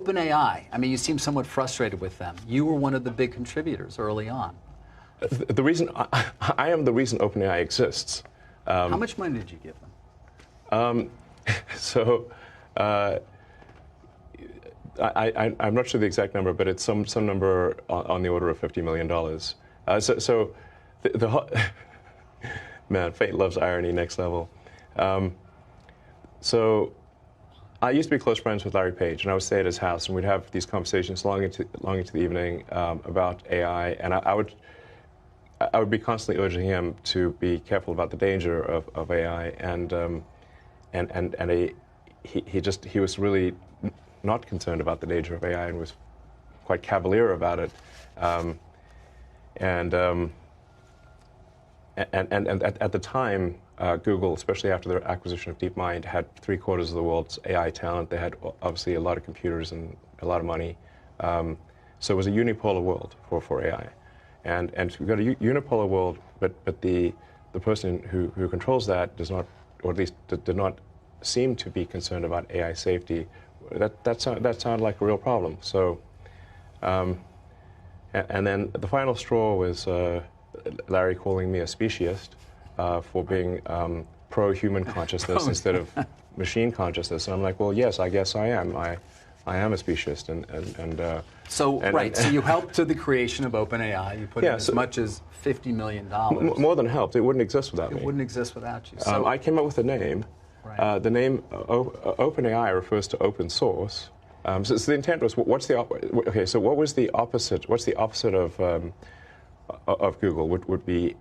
OpenAI, I mean, you seem somewhat frustrated with them. You were one of the big contributors early on. The reason I am the reason OpenAI exists. How much money did you give them? I'm not sure the exact number, but it's some number on the order of $50 million. Man, fate loves irony, next level. So I used to be close friends with Larry Page, and I would stay at his house, and we'd have these conversations long into the evening about AI, and I would be constantly urging him to be careful about the danger of AI, and he was really not concerned about the danger of AI and was quite cavalier about it, and at the time, Google, especially after their acquisition of DeepMind, had 3/4 of the world's AI talent. They had obviously a lot of computers and a lot of money. So it was a unipolar world for AI. And we've got a unipolar world, but the person who controls that does not, or at least did not seem to be concerned about AI safety. That sounded like a real problem. So, and then the final straw was Larry calling me a speciesist for being pro-human consciousness instead of machine consciousness. And I'm like, well, yes, I guess I am. I am a speciesist. So you helped to the creation of OpenAI. You put in as much as $50 million. More than helped. It wouldn't exist without me. It wouldn't exist without you. So I came up with a name. Right. The name OpenAI refers to open source. So the intent was, what was the opposite? What's the opposite of Google? Would be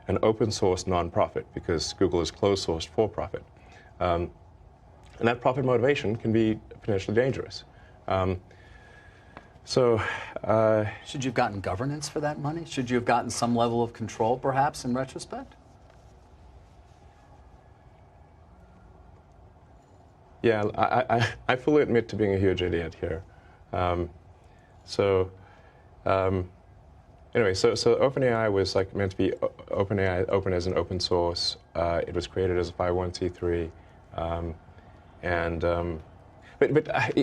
an open source nonprofit, because Google is closed source for profit, and that profit motivation can be potentially dangerous. Should you have gotten governance for that money? Should you have gotten some level of control, perhaps, in retrospect? Yeah, I fully admit to being a huge idiot here. Anyway, so OpenAI was meant to be open as an open source. It was created as a 501c3,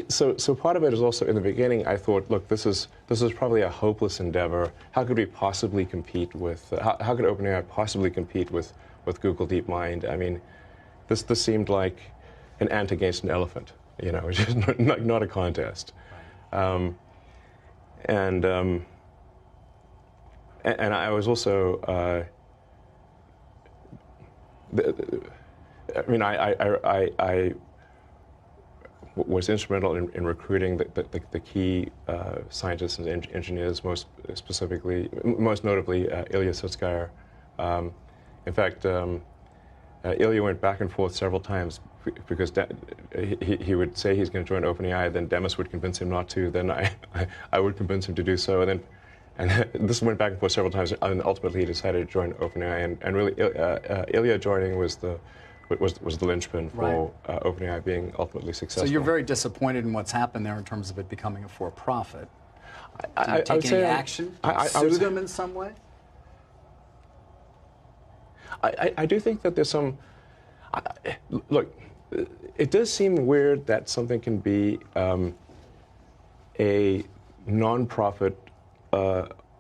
so part of it is also, in the beginning, I thought, look, this is probably a hopeless endeavor. How could we possibly compete with? How could OpenAI possibly compete with Google DeepMind? I mean, this seemed like an ant against an elephant, which is not a contest. And I was also, I was instrumental in recruiting the key scientists and engineers, most notably Ilya Sutskever. In fact, Ilya went back and forth several times because he would say he's going to join OpenAI, then Demis would convince him not to, then I would convince him to do so, and this went back and forth several times, and ultimately he decided to join OpenAI, and really Ilya joining was the linchpin for OpenAI being ultimately successful. So you're very disappointed in what's happened there in terms of it becoming a for-profit. Did you take any action? Sue them in some way? I do think that there's some. Look, it does seem weird that something can be a non-profit,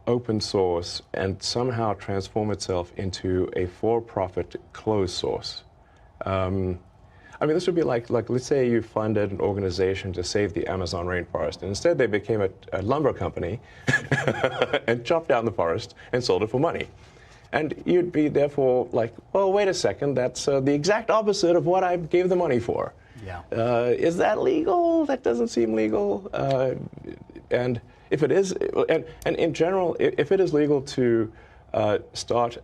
open source, and somehow transform itself into a for-profit closed source. I mean, this would be like let's say you funded an organization to save the Amazon rainforest, and instead they became a lumber company and chopped down the forest and sold it for money. And you'd be therefore like, well, wait a second, that's the exact opposite of what I gave the money for. Yeah. Is that legal? That doesn't seem legal. And if it is, and in general, if it is legal to start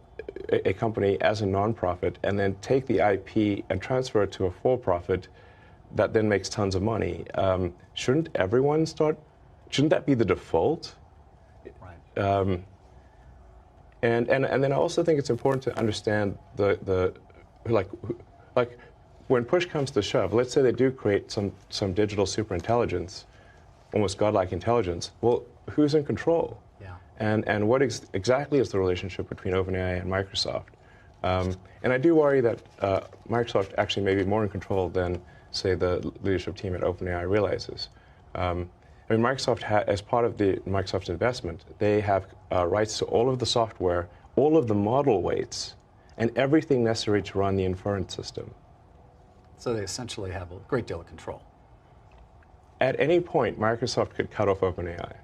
a company as a nonprofit and then take the IP and transfer it to a for-profit that then makes tons of money, shouldn't everyone start? Shouldn't that be the default? Right. And then I also think it's important to understand the when push comes to shove, let's say they do create some digital superintelligence, almost godlike intelligence. Well, who's in control? Yeah. And what exactly is the relationship between OpenAI and Microsoft? And I do worry that Microsoft actually may be more in control than, say, the leadership team at OpenAI realizes. I mean, Microsoft, as part of the Microsoft investment, they have rights to all of the software, all of the model weights, and everything necessary to run the inference system. So they essentially have a great deal of control. At any point, Microsoft could cut off OpenAI.